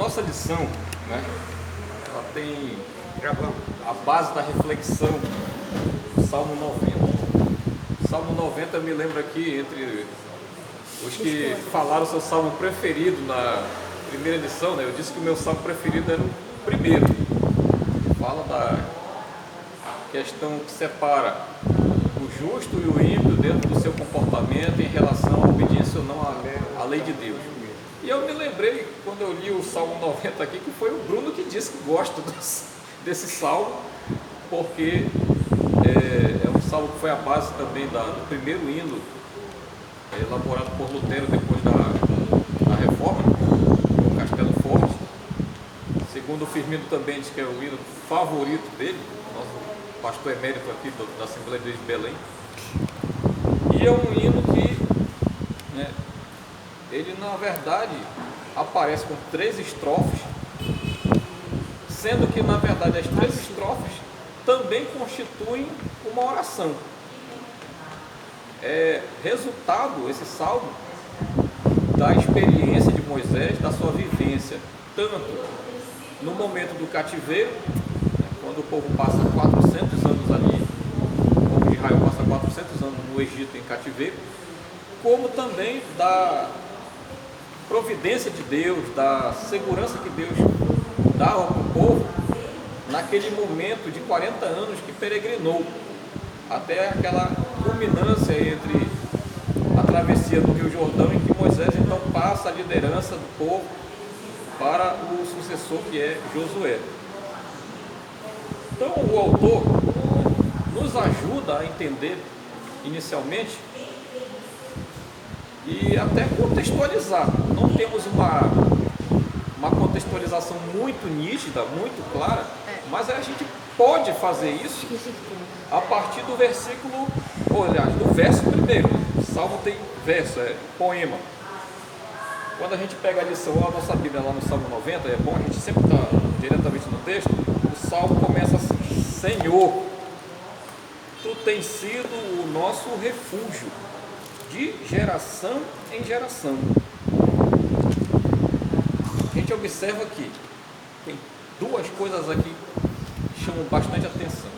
nossa lição, né, ela tem a base da reflexão do Salmo 90. Salmo 90 me lembra aqui, entre os que falaram o seu salmo preferido na primeira lição, né, eu disse que o meu salmo preferido era o primeiro. Fala da questão que separa o justo e o ímpio dentro do seu comportamento em relação à obediência ou não à lei de Deus. E eu me lembrei, quando eu li o Salmo 90 aqui, que foi o Bruno que disse que gosta desse salmo, porque é um salmo que foi a base também do primeiro hino elaborado por Lutero depois da Reforma, o Castelo Forte. Segundo o Firmino também diz que é o hino favorito dele, nosso pastor emérito aqui da Assembleia de Deus de Belém. E é um hino que, né, ele na verdade aparece com 3 estrofes, sendo que na verdade as 3 estrofes também constituem uma oração. É resultado, esse salmo, da experiência de Moisés, da sua vivência, tanto no momento do cativeiro, quando o povo passa 400 anos ali, o povo de Israel passa 400 anos no Egito em cativeiro, como também da providência de Deus, da segurança que Deus dava para o povo naquele momento de 40 anos que peregrinou, até aquela culminância entre a travessia do Rio Jordão, em que Moisés então passa a liderança do povo para o sucessor, que é Josué. Então o autor nos ajuda a entender inicialmente e até contextualizar. Não temos uma contextualização muito nítida, muito clara, mas a gente pode fazer isso a partir do versículo, aliás, do verso primeiro. O Salmo tem verso, é poema. Quando a gente pega a lição, a nossa Bíblia lá no Salmo 90, é bom a gente sempre estar diretamente no texto. O Salmo começa assim: Senhor, Tu tens sido o nosso refúgio de geração em geração. A gente observa que tem 2 coisas aqui que chamam bastante atenção.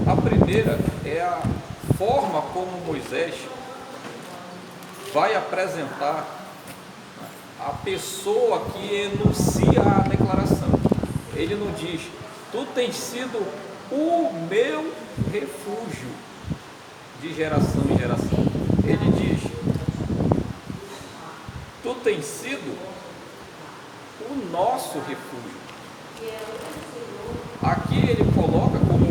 A primeira é a forma como Moisés vai apresentar a pessoa que enuncia a declaração. Ele não diz: Tu tens sido o meu refúgio de geração em geração. Ele diz: Tu tens sido o nosso refúgio. Aqui ele coloca como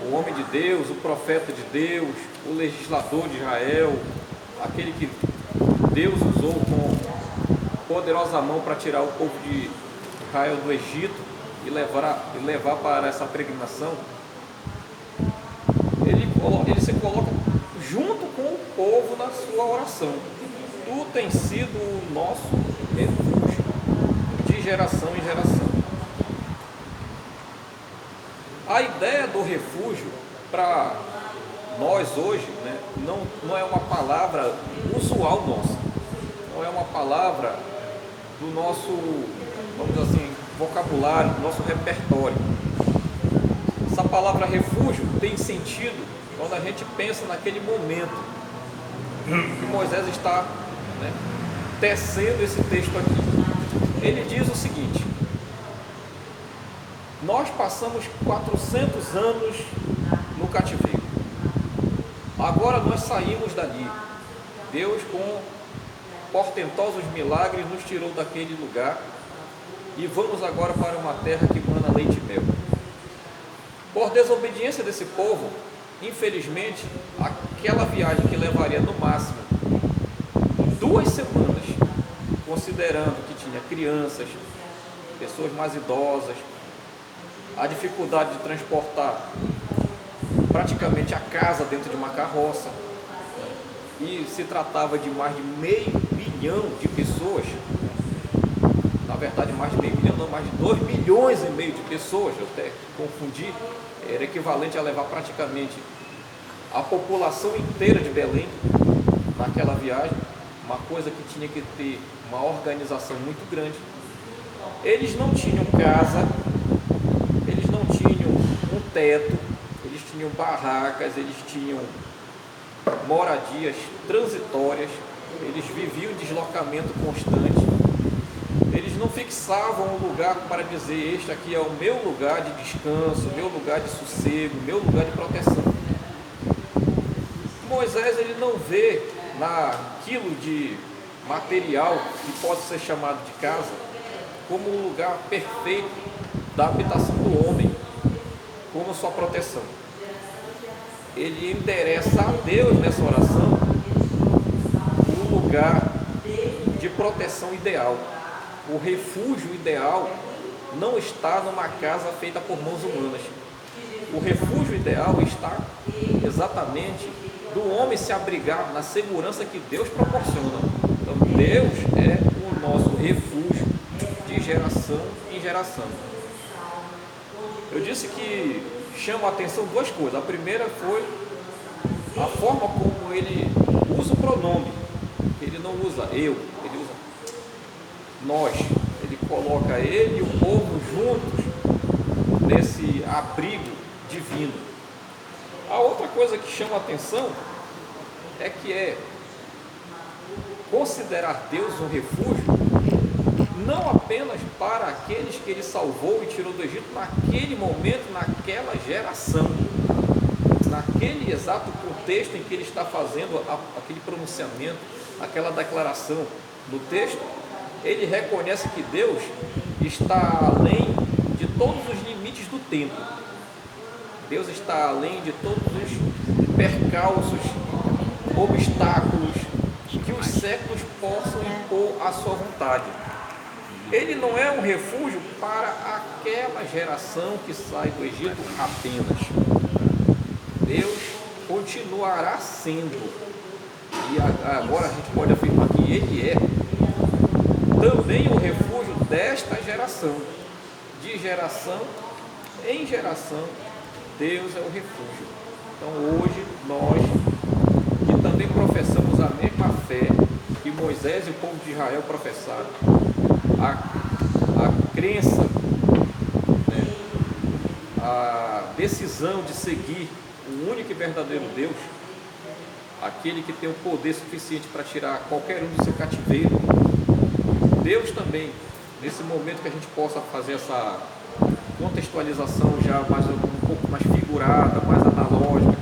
o homem de Deus, o profeta de Deus, o legislador de Israel, aquele que Deus usou com poderosa mão para tirar o povo de Israel do Egito e levar para essa peregrinação. Ele se coloca junto com o povo na sua oração. Tu tens sido o nosso refúgio de geração em geração. A ideia do refúgio para nós hoje, né, não é uma palavra usual nossa, não é uma palavra do nosso, vamos dizer assim, vocabulário, do nosso repertório. Essa palavra refúgio tem sentido quando a gente pensa naquele momento que Moisés está, né, tecendo esse texto aqui. Ele diz o seguinte: nós passamos 400 anos no cativeiro, agora nós saímos dali. Deus, com portentosos milagres, nos tirou daquele lugar e vamos agora para uma terra que mana leite e mel. Por desobediência desse povo, infelizmente, aquela viagem que levaria no máximo 2 semanas, considerando que tinha crianças, pessoas mais idosas, a dificuldade de transportar praticamente a casa dentro de uma carroça, e se tratava de mais de 500 milhão de pessoas, na verdade mais de 500 milhão, não, mais de 2,5 milhões de pessoas, eu até confundi, era equivalente a levar praticamente a população inteira de Belém naquela viagem, uma coisa que tinha que ter uma organização muito grande. Eles não tinham casa, eles não tinham um teto, eles tinham barracas, eles tinham moradias transitórias, eles viviam em deslocamento constante. Eles não fixavam um lugar para dizer: este aqui é o meu lugar de descanso, meu lugar de sossego, meu lugar de proteção. Moisés, ele não vê naquilo de material que pode ser chamado de casa como um lugar perfeito da habitação do homem, como sua proteção. Ele endereça a Deus nessa oração o lugar de proteção ideal. O refúgio ideal não está numa casa feita por mãos humanas. O refúgio ideal está exatamente do homem se abrigar na segurança que Deus proporciona. Então Deus é o nosso refúgio de geração em geração. Eu disse que chama a atenção duas coisas. A primeira foi a forma como ele usa o pronome. Ele não usa eu, ele usa nós. Ele coloca ele e o povo juntos nesse abrigo divino. A outra coisa que chama a atenção é considerar Deus um refúgio não apenas para aqueles que ele salvou e tirou do Egito naquele momento, naquela geração, naquele exato contexto em que ele está fazendo aquele pronunciamento, aquela declaração no texto. Ele reconhece que Deus está além de todos os limites do tempo. Deus está além de todos os percalços, obstáculos que os séculos possam impor à sua vontade. Ele não é um refúgio para aquela geração que sai do Egito apenas. Deus continuará sendo, e agora a gente pode afirmar que Ele é também o refúgio desta geração. De geração em geração, Deus é o refúgio. Então hoje nós, que também professamos a mesma fé que Moisés e o povo de Israel professaram, a crença, né, a decisão de seguir o único e verdadeiro Deus, aquele que tem o poder suficiente para tirar qualquer um do seu cativeiro. Deus também, nesse momento que a gente possa fazer essa contextualização já mais um pouco mais figurada, mais analógica,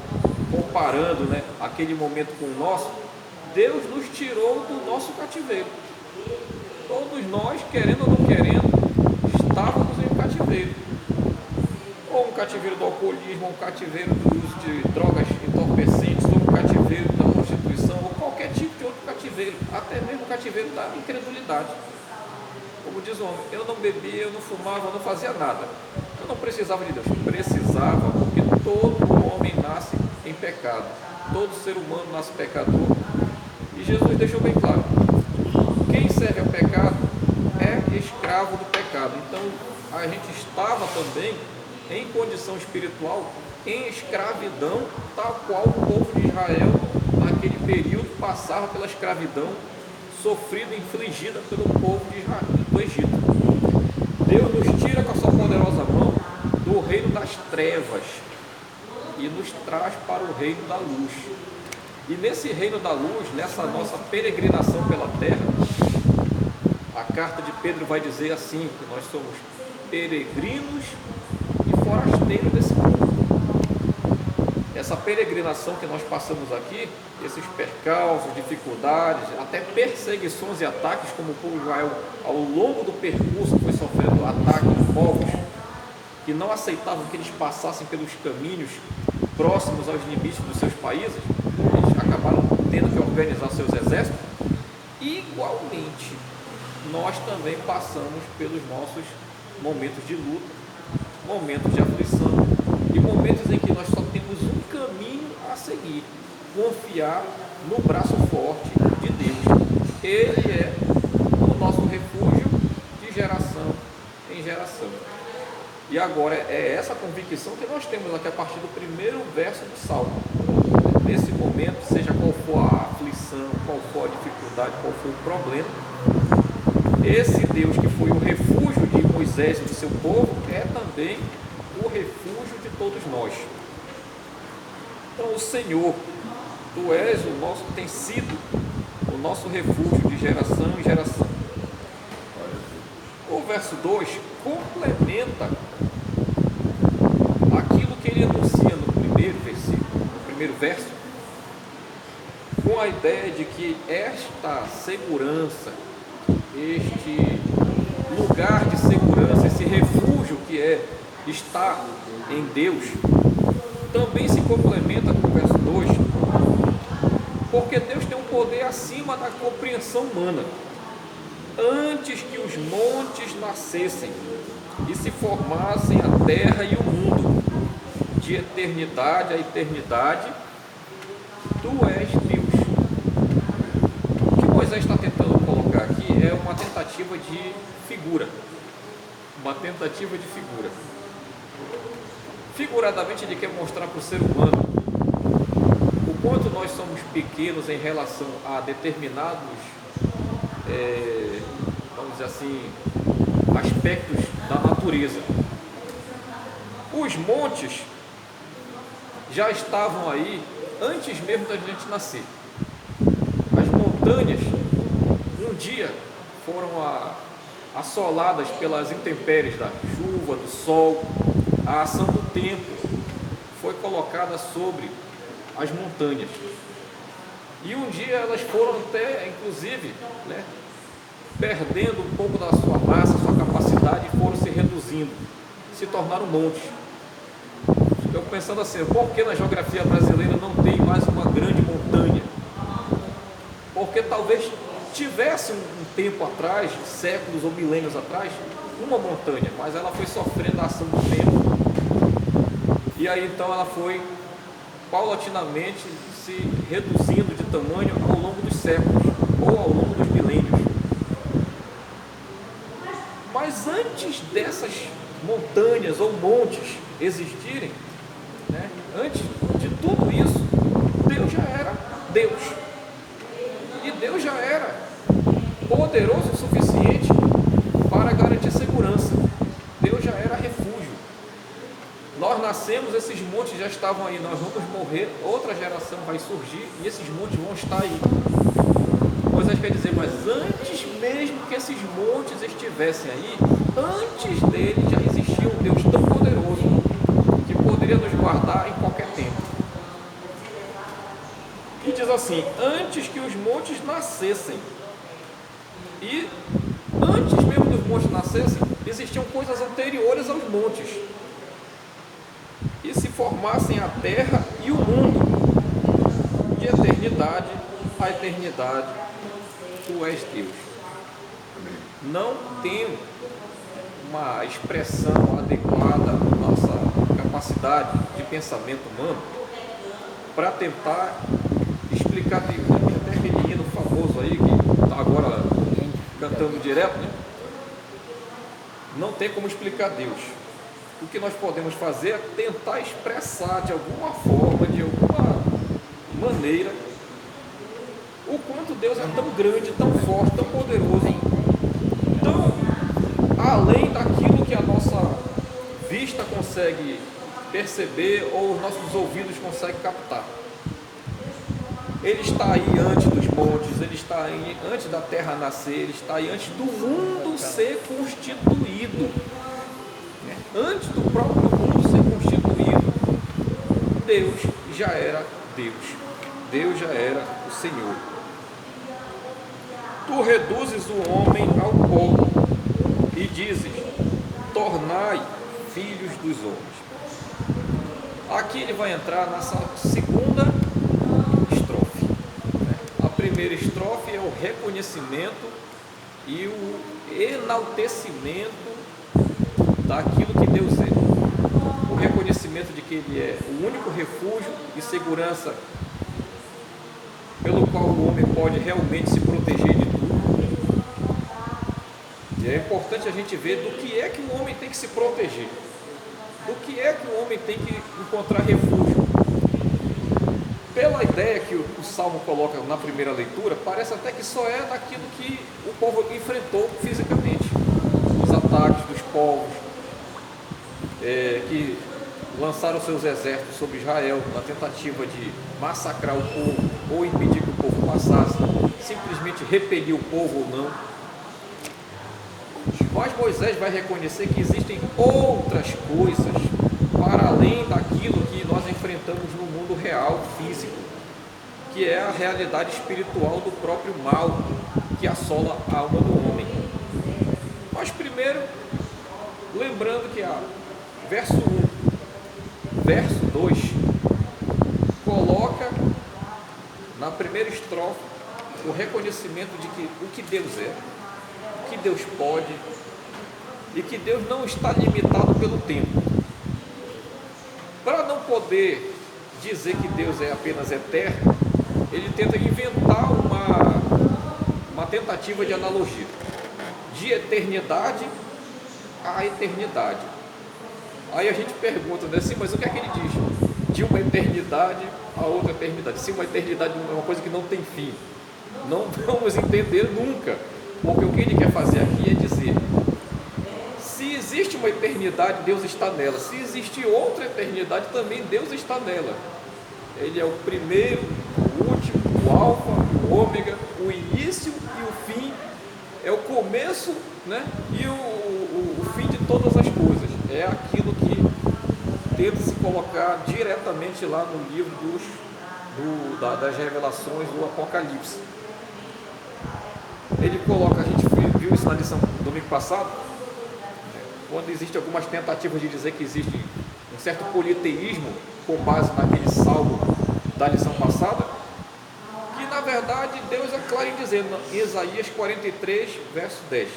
comparando, né, aquele momento com o nosso, Deus nos tirou do nosso cativeiro. Todos nós, querendo ou não querendo, estávamos em um cativeiro. Ou um cativeiro do alcoolismo, ou um cativeiro do uso de drogas entorpecentes, ou um cativeiro da prostituição, ou qualquer tipo de outro cativeiro, até mesmo o cativeiro da incredulidade. Como diz o homem, eu não bebia, eu não fumava, eu não fazia nada. Eu não precisava de Deus. Precisava, porque todo homem nasce em pecado. Todo ser humano nasce pecador. E Jesus deixou bem claro: quem serve ao pecado é escravo do pecado. Então a gente estava também em condição espiritual, em escravidão, tal qual o povo de Israel naquele período passava pela escravidão sofrida e infligida pelo povo de Israel, do Egito. Deus nos tira com a sua poderosa mão do reino das trevas e nos traz para o reino da luz. E nesse reino da luz, nessa nossa peregrinação pela terra, a carta de Pedro vai dizer assim, que nós somos peregrinos e forasteiros desse mundo. Essa peregrinação que nós passamos aqui, esses percalços, dificuldades, até perseguições e ataques, como o povo de Israel ao longo do percurso foi sofrendo ataques de povos que não aceitavam que eles passassem pelos caminhos próximos aos limites dos seus países. Eles acabaram tendo que organizar seus exércitos. Igualmente, nós também passamos pelos nossos momentos de luta, momentos de aflição e momentos em que nós só temos um caminho a seguir: confiar no braço forte de Deus. Ele é o nosso refúgio de geração em geração. E agora é essa convicção que nós temos aqui a partir do primeiro verso do Salmo. Nesse momento, seja qual for a aflição, aflição, qual foi a dificuldade, qual foi o problema, esse Deus que foi o refúgio de Moisés e do seu povo é também o refúgio de todos nós. Então, o Senhor, tu és o nosso, tem sido o nosso refúgio de geração em geração. O verso 2 complementa aquilo que ele anuncia no primeiro versículo, no primeiro verso, com a ideia de que esta segurança, este lugar de segurança, esse refúgio que é estar em Deus, também se complementa com o verso 2, porque Deus tem um poder acima da compreensão humana. Antes que os montes nascessem e se formassem a terra e o mundo, de eternidade a eternidade, tu és Deus. O que Moisés está tentando colocar aqui é uma tentativa de figura. Uma tentativa de figura. Figuradamente, ele quer mostrar para o ser humano o quanto nós somos pequenos em relação a determinados, vamos dizer assim, aspectos da natureza. Os montes já estavam aí antes mesmo da gente nascer. As montanhas um dia foram assoladas pelas intempéries da chuva, do sol. A ação do tempo foi colocada sobre as montanhas. E um dia elas foram até, inclusive, perdendo um pouco da sua massa, sua capacidade, e foram se reduzindo, se tornaram montes. Eu pensando assim, por que na geografia brasileira não tem mais uma grande montanha? Porque talvez tivesse um tempo atrás, séculos ou milênios atrás, uma montanha, mas ela foi sofrendo a ação do tempo. E aí então ela foi paulatinamente se reduzindo de tamanho ao longo dos séculos ou ao longo dos milênios. Mas antes dessas montanhas ou montes existirem, antes de tudo isso, Deus já era Deus. E Deus já era poderoso o suficiente para garantir segurança. Deus já era refúgio. Nós nascemos, esses montes já estavam aí, nós vamos morrer, outra geração vai surgir e esses montes vão estar aí. Moisés quer dizer, mas antes mesmo que esses montes estivessem aí, antes dele já existia um Deus tão poderoso que poderia nos guardar em qualquer tempo. E diz assim, antes que os montes nascessem, e antes mesmo dos montes nascessem, existiam coisas anteriores aos montes, e se formassem a terra e o mundo, de eternidade a eternidade, tu és Deus. Não tem uma expressão adequada à nossa capacidade de pensamento humano para tentar explicar. Tem até aquele menino famoso aí que está agora cantando direto, Não tem como explicar Deus. O que nós podemos fazer é tentar expressar de alguma forma, de alguma maneira, o quanto Deus é tão grande, tão forte, tão poderoso, tão além daquilo que a nossa vista consegue perceber ou os nossos ouvidos conseguem captar. Ele está aí antes dos montes, ele está aí antes da terra nascer, ele está aí antes do mundo ser constituído. Antes do próprio mundo ser constituído, Deus já era Deus. Deus já era o Senhor. Tu reduzes o homem ao pó e dizes, tornai filhos dos homens. Aqui ele vai entrar nessa segunda estrofe. A primeira estrofe é o reconhecimento e o enaltecimento daquilo que Deus é. O reconhecimento de que Ele é o único refúgio e segurança pelo qual o homem pode realmente se proteger de tudo. E é importante a gente ver do que é que o homem tem que se proteger, do que é que o homem tem que encontrar refúgio. pela ideia que o Salmo coloca na primeira leitura, parece até que só é daquilo que o povo enfrentou fisicamente. Os ataques dos povos que lançaram seus exércitos sobre Israel na tentativa de massacrar o povo ou impedir que o povo passasse, simplesmente repelir o povo ou não. Mas Moisés vai reconhecer que existem outras coisas para além daquilo que nós enfrentamos no mundo real, físico, que é a realidade espiritual do próprio mal que assola a alma do homem. Mas primeiro, lembrando que verso 1, verso 2, coloca na primeira estrofe o reconhecimento de que o que Deus é, o que Deus pode, e que Deus não está limitado pelo tempo. Para não poder dizer que Deus é apenas eterno, ele tenta inventar uma tentativa de analogia, de eternidade à eternidade. Aí a gente pergunta, né, assim, mas o que é que ele diz? De uma eternidade a outra eternidade. Se uma eternidade é uma coisa que não tem fim, não vamos entender nunca, porque o que ele quer fazer aqui é dizer: se existe uma eternidade, Deus está nela. Se existe outra eternidade, também Deus está nela. Ele é o primeiro, o último, o alfa, o ômega, o início e o fim. É o começo, né, e o fim de todas as coisas. É aquilo que tenta se colocar diretamente lá no livro das revelações do Apocalipse. Ele coloca, a gente viu isso na lição do domingo passado, quando existem algumas tentativas de dizer que existe um certo politeísmo com base naquele salmo da lição passada, que na verdade Deus é claro em dizer, em Isaías 43, verso 10: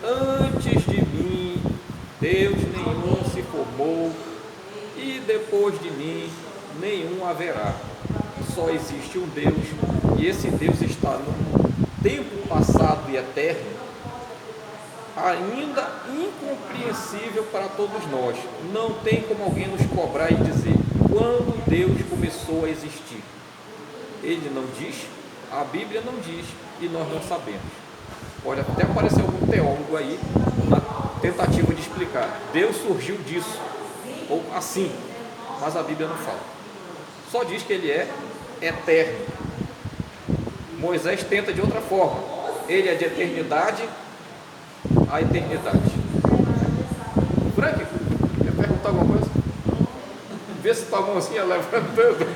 antes de mim Deus nenhum se formou, e depois de mim nenhum haverá. Só existe um Deus, e esse Deus está no tempo passado e eterno, ainda incompreensível para todos nós. Não tem como alguém nos cobrar e dizer quando Deus começou a existir. Ele não diz, a Bíblia não diz, e nós não sabemos. Olha, até apareceu algum teólogo aí na tentativa de explicar: Deus surgiu disso, ou assim, mas a Bíblia não fala. Só diz que ele é eterno. Moisés tenta de outra forma: ele é de eternidade a eternidade. Frank, quer perguntar alguma coisa? Vê se tua mãozinha levantando.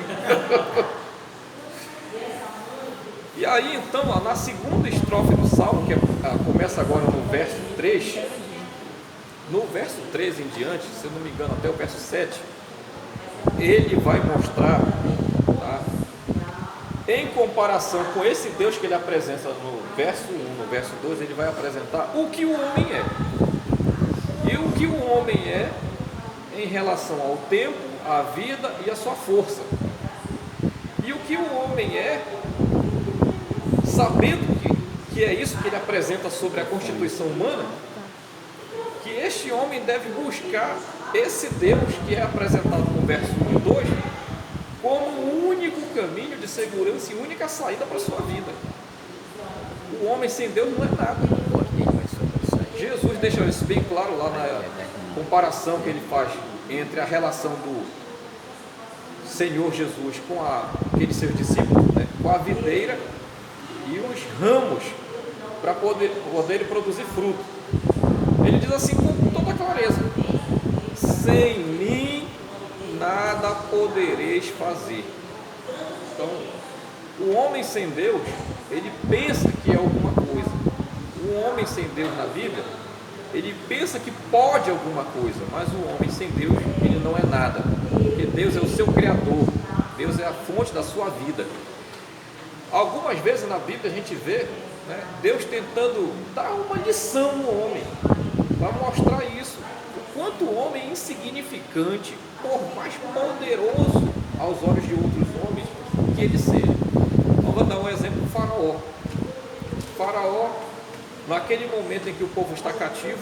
E aí então, na segunda estrofe do Salmo, que começa agora no verso 3, no verso 3 em diante, se eu não me engano até o verso 7, ele vai mostrar, tá, em comparação com esse Deus que ele apresenta no verso 1, no verso 2, ele vai apresentar o que o homem é. E o que o homem é em relação ao tempo, à vida e à sua força. E o que o homem é, sabendo que é isso que ele apresenta sobre a constituição humana, que este homem deve buscar esse Deus que é apresentado no verso 1 e 2 como o único caminho de segurança e única saída para a sua vida. O homem sem Deus não é nada. Jesus deixa isso bem claro lá na comparação que ele faz entre a relação do Senhor Jesus com aqueles seus discípulos, né, com a videira e os ramos para poder produzir fruto. Ele diz assim com toda clareza: sem mim nada podereis fazer. Então, o homem sem Deus, ele pensa que é alguma coisa. O homem sem Deus na Bíblia, ele pensa que pode alguma coisa, mas o homem sem Deus, ele não é nada, porque Deus é o seu Criador, Deus é a fonte da sua vida. Algumas vezes na Bíblia a gente vê, né, Deus tentando dar uma lição no homem, para mostrar isso, o quanto o homem é insignificante, por mais poderoso aos olhos de outros homens que ele seja. Então, vou dar um exemplo: do Faraó. Faraó, naquele momento em que o povo está cativo,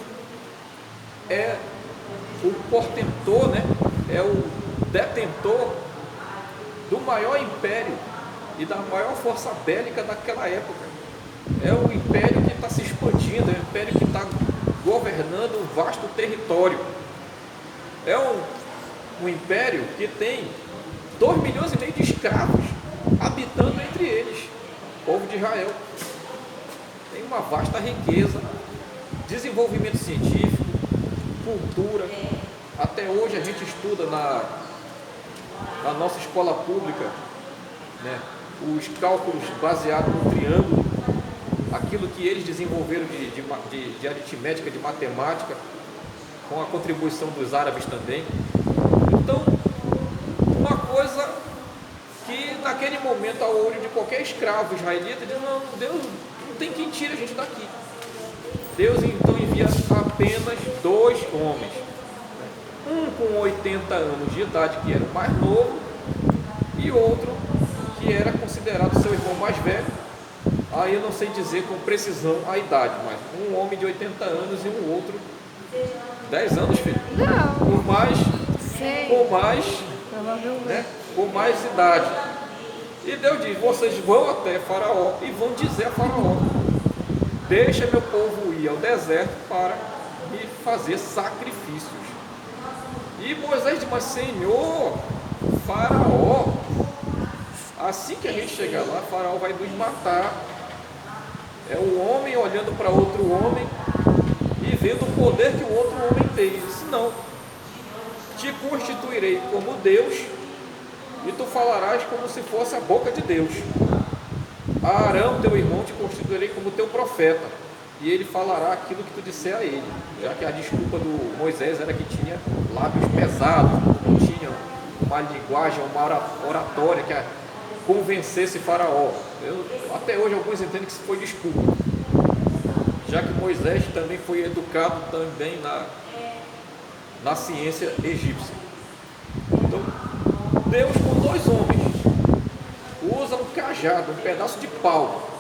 é o portentor, né? É o detentor do maior império e da maior força bélica daquela época. É um império que está se expandindo, é um império que está governando um vasto território. É um império que tem 2,5 milhões de escravos habitando entre eles, o povo de Israel. Tem uma vasta riqueza, desenvolvimento científico, cultura. Até hoje a gente estuda na nossa escola pública, né, os cálculos baseados no triângulo, aquilo que eles desenvolveram de aritmética, de matemática, com a contribuição dos árabes também. Então, uma coisa que naquele momento, ao olho de qualquer escravo israelita, diz: não, Deus não tem quem tire a gente daqui. Deus então envia apenas 2 homens, um com 80 anos de idade, que era o mais novo, e outro que era considerado seu irmão mais velho. Aí eu não sei dizer com precisão a idade, mas um homem de 80 anos e um outro 10 anos, filho? Não. Com mais, Sei. Provavelmente, né, com mais idade. E Deus diz: vocês vão até Faraó e vão dizer a Faraó: deixa meu povo ir ao deserto para me fazer sacrifícios. E Moisés diz: mas Senhor, Faraó, assim que a gente chegar lá, Faraó vai nos matar. É um homem olhando para outro homem e vendo o poder que o outro homem tem. Ele disse: não, te constituirei como Deus e tu falarás como se fosse a boca de Deus. A Arão, teu irmão, te constituirei como teu profeta, e ele falará aquilo que tu disser a ele. Já que a desculpa do Moisés era que tinha lábios pesados, não tinha uma linguagem, uma oratória que convencesse Faraó. Até hoje alguns entendem que isso foi desculpa, já que Moisés também foi educado também na ciência egípcia. Então, Deus, com 2 homens, usa um cajado, um pedaço de pau,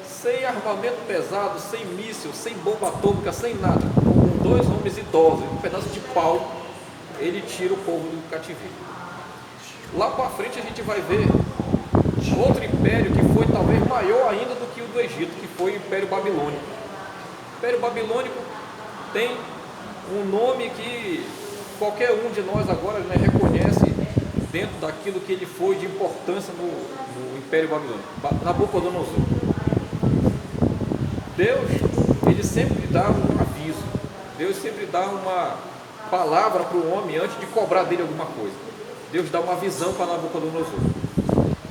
sem armamento pesado, sem míssil, sem bomba atômica, sem nada, com 2 homens idosos, um pedaço de pau, ele tira o povo do cativeiro. Lá para frente a gente vai ver outro império que foi talvez maior ainda do que o do Egito, que foi o Império Babilônico. O Império Babilônico tem um nome que qualquer um de nós agora, né, reconhece dentro daquilo que ele foi de importância no Império Babilônico: Nabucodonosor. Deus, ele sempre dá um aviso, Deus sempre dá uma palavra para o homem antes de cobrar dele alguma coisa. Deus dá uma visão para Nabucodonosor.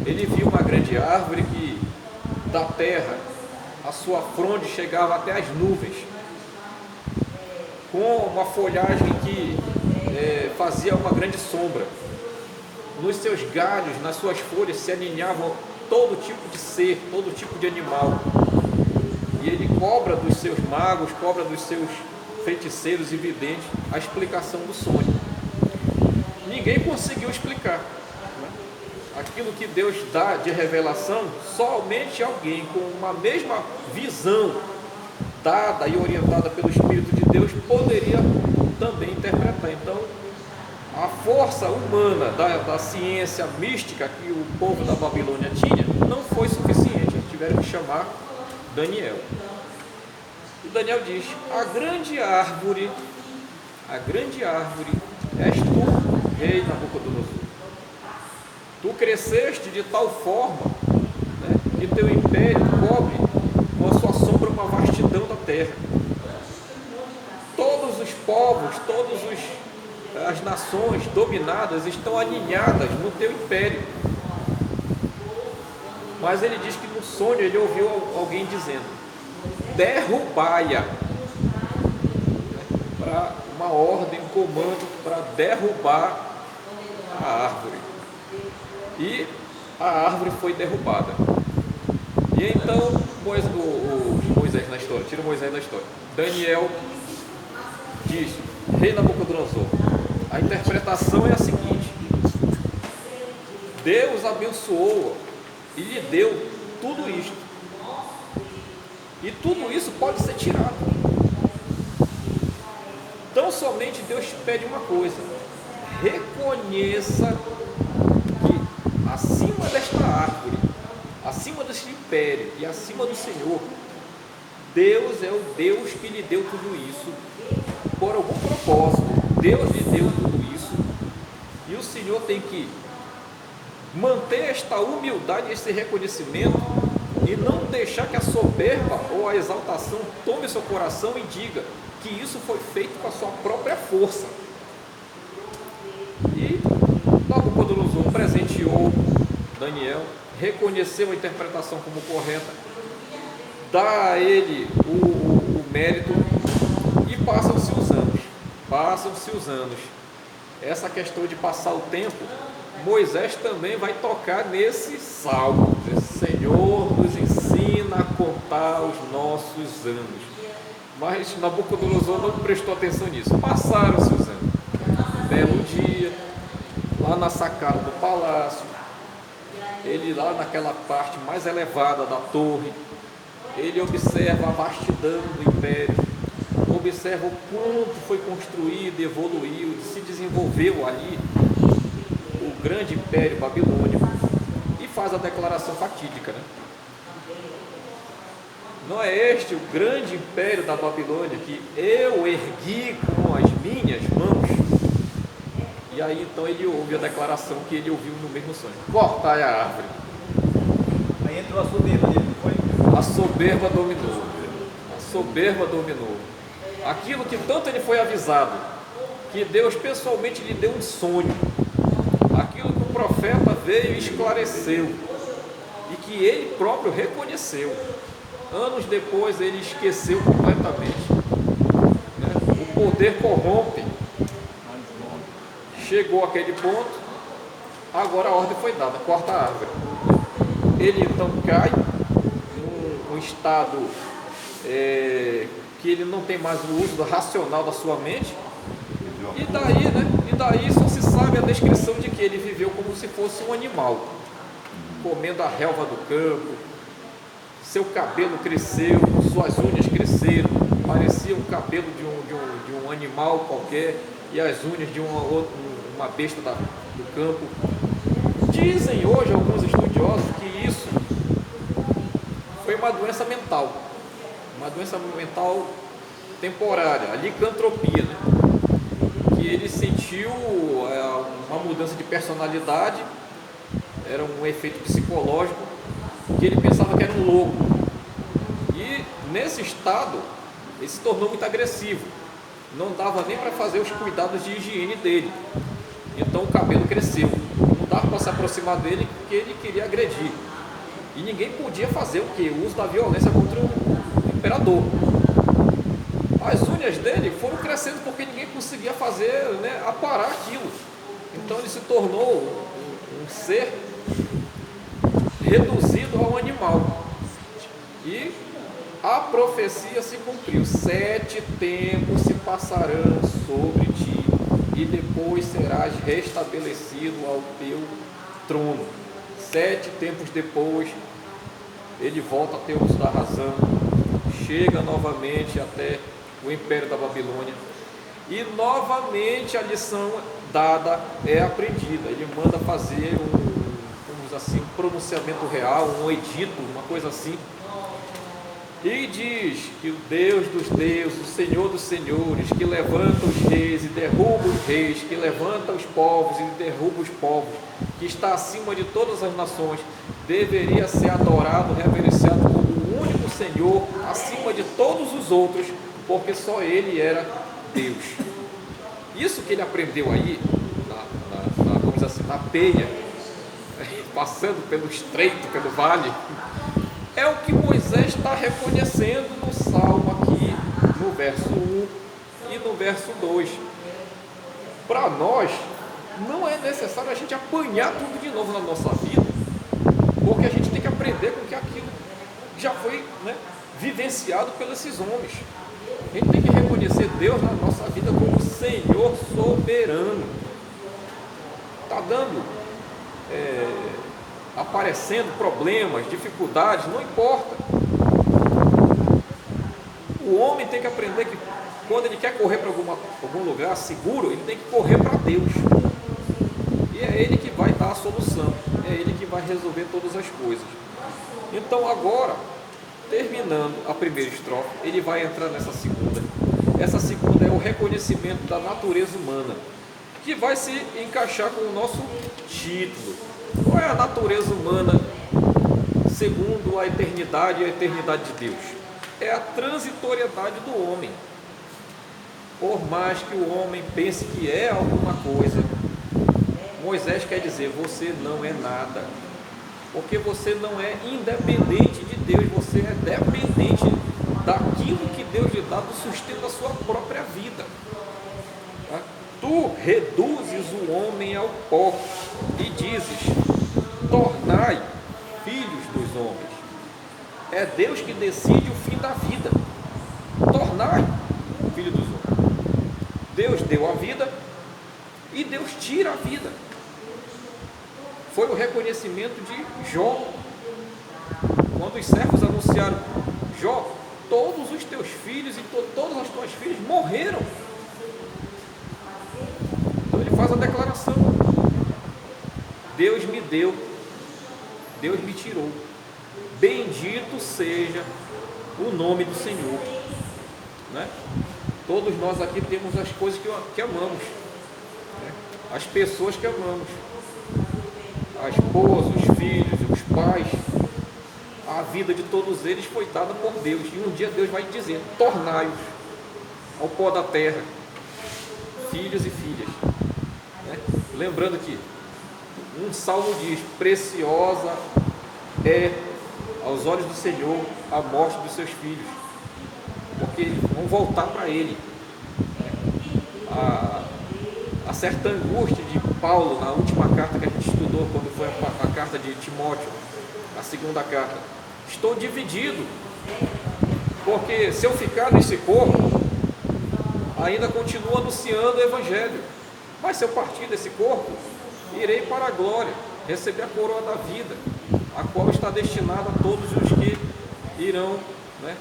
Ele viu uma grande árvore que da terra a sua fronde chegava até as nuvens, com uma folhagem que fazia uma grande sombra. Nos seus galhos, nas suas folhas, se aninhavam todo tipo de ser, todo tipo de animal. E ele cobra dos seus magos, cobra dos seus feiticeiros e videntes a explicação do sonho. Ninguém conseguiu explicar. Aquilo que Deus dá de revelação, somente alguém com uma mesma visão dada e orientada pelo Espírito de Deus poderia também interpretar. Então, a força humana da ciência mística que o povo da Babilônia tinha não foi suficiente. Eles tiveram que chamar Daniel. E Daniel diz: a grande árvore és tu, rei Nabucodonosor. Tu cresceste de tal forma, né, que teu império cobre com a sua sombra uma vastidão da terra. Todos os povos, as nações dominadas estão aninhadas no teu império. Mas ele diz que no sonho ele ouviu alguém dizendo: derrubai-a. Para uma ordem, um comando para derrubar a árvore. E a árvore foi derrubada. E então Moisés na história, tira Moisés da história. Daniel diz: rei Nabucodonosor, a interpretação é a seguinte: Deus abençoou e lhe deu tudo isto, e tudo isso pode ser tirado. Então somente Deus pede uma coisa: reconheça acima desta árvore, acima deste império e acima do Senhor, Deus é o Deus que lhe deu tudo isso por algum propósito. Deus lhe deu tudo isso e o Senhor tem que manter esta humildade, esse reconhecimento e não deixar que a soberba ou a exaltação tome seu coração e diga que isso foi feito com a sua própria força. E Nabucodonosor presenteou Daniel, reconheceu a interpretação como correta, dá a ele o mérito e passam-se os anos. Essa questão de passar o tempo, Moisés também vai tocar nesse salmo. Senhor, nos ensina a contar os nossos anos. Mas Nabucodonosor não prestou atenção nisso. Passaram-se os anos. Belo dia, lá na sacada do palácio, ele lá naquela parte mais elevada da torre, ele observa a vastidão do império, observa o quanto foi construído, evoluiu, se desenvolveu ali o grande império babilônico e faz a declaração fatídica, né? Não é este o grande império da Babilônia que eu ergui com as minhas mãos? E aí então ele ouve a declaração que ele ouviu no mesmo sonho: cortai a árvore. Aí entrou a soberba dele, não foi? A soberba dominou. A soberba dominou. Aquilo que tanto ele foi avisado, que Deus pessoalmente lhe deu um sonho, aquilo que o profeta veio e esclareceu, e que ele próprio reconheceu. Anos depois ele esqueceu completamente, né? O poder corrompe. Chegou àquele ponto, agora a ordem foi dada: corta a árvore. Ele então cai num estado que ele não tem mais o uso racional da sua mente, e daí só se sabe a descrição de que ele viveu como se fosse um animal, comendo a relva do campo. Seu cabelo cresceu, suas unhas cresceram, parecia o cabelo de um animal qualquer e as unhas de uma besta do campo. Dizem hoje alguns estudiosos que isso foi uma doença mental temporária, a licantropia, né? Que ele sentiu uma mudança de personalidade, era um efeito psicológico, que ele pensava que era um lobo, e nesse estado ele se tornou muito agressivo, não dava nem para fazer os cuidados de higiene dele, então o cabelo cresceu, não dava para se aproximar dele porque ele queria agredir, e ninguém podia fazer o que? O uso da violência contra o imperador. As unhas dele foram crescendo porque ninguém conseguia fazer, né, aparar aquilo, então ele se tornou um ser reduzido ao animal. E a profecia se cumpriu: 7 tempos se passarão sobre ti, e depois serás restabelecido ao teu trono. 7 tempos depois, ele volta a ter o uso da razão, chega novamente até o império da Babilônia, e novamente a lição dada é aprendida. Ele manda fazer um pronunciamento real, um edito, uma coisa assim, e diz que o Deus dos deuses, o Senhor dos senhores, que levanta os reis e derruba os reis, que levanta os povos e derruba os povos, que está acima de todas as nações, deveria ser adorado, reverenciado como o único Senhor, acima de todos os outros, porque só Ele era Deus. Isso que ele aprendeu aí, vamos dizer assim, na peia, passando pelo estreito, pelo vale, é o que Moisés está reconhecendo no salmo aqui, no verso 1 e no verso 2. Para nós, não é necessário a gente apanhar tudo de novo na nossa vida, porque a gente tem que aprender com que aquilo já foi, né, vivenciado pelos esses homens. A gente tem que reconhecer Deus na nossa vida como Senhor soberano. Está dando, aparecendo problemas, dificuldades, não importa. O homem tem que aprender que quando ele quer correr para algum lugar seguro, ele tem que correr para Deus. E E é Ele que vai dar a solução, é Ele que vai resolver todas as coisas. Então agora, terminando a primeira estrofe, ele vai entrar nessa segunda. Essa segunda é o reconhecimento da natureza humana, que vai se encaixar com o nosso título. Qual é a natureza humana segundo a eternidade e a eternidade de Deus? É a transitoriedade do homem. Por mais que o homem pense que é alguma coisa, Moisés quer dizer, você não é nada, porque você não é independente de Deus, você é dependente daquilo que Deus lhe dá, do sustento da sua própria vida. Tá? Tu reduzes o homem ao pó e dizes, tornai filhos dos homens. É Deus que decide o fim da vida. Tornai filho dos homens. Deus deu a vida e Deus tira a vida. Foi o reconhecimento de Jó. Quando os servos anunciaram, Jó, todos os teus filhos e todas as tuas filhas morreram. Então ele faz a declaração. Deus me deu, Deus me tirou. Bendito seja o nome do Senhor. Né? Todos nós aqui temos as coisas que amamos, né? As pessoas que amamos, a esposa, os filhos, os pais. A vida de todos eles foi dada por Deus, e um dia Deus vai dizer, tornai-os ao pó da terra, filhos e filhas, né? Lembrando que um salmo diz, preciosa é aos olhos do Senhor a morte dos seus filhos, porque eles vão voltar para Ele. A certa angústia de Paulo na última carta que a gente estudou, quando foi a carta de Timóteo, a segunda carta, estou dividido, porque se eu ficar nesse corpo, ainda continuo anunciando o Evangelho, mas se eu partir desse corpo, irei para a glória, receber a coroa da vida, a qual está destinada a todos os que irão, né,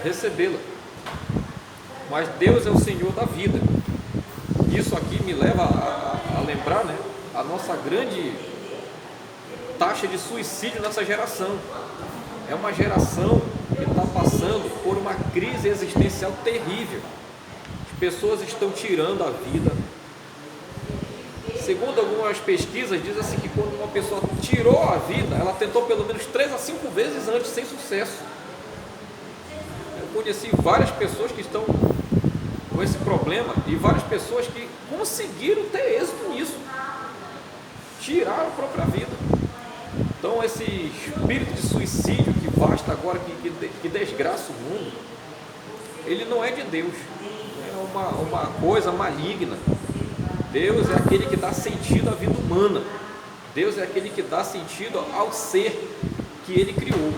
recebê-la. Mas Deus é o Senhor da vida. Isso aqui me leva a lembrar, né, a nossa grande taxa de suicídio nessa geração. É uma geração que está passando por uma crise existencial terrível. As pessoas estão tirando a vida. Segundo algumas pesquisas, diz assim que quando uma pessoa tirou a vida, ela tentou pelo menos 3 a 5 vezes antes, sem sucesso. Eu conheci várias pessoas que estão com esse problema e várias pessoas que conseguiram ter êxito nisso, tiraram a própria vida. Então esse espírito de suicídio que basta agora, que desgraça o mundo, ele não é de Deus, é uma coisa maligna. Deus é aquele que dá sentido à vida humana, Deus é aquele que dá sentido ao ser que Ele criou.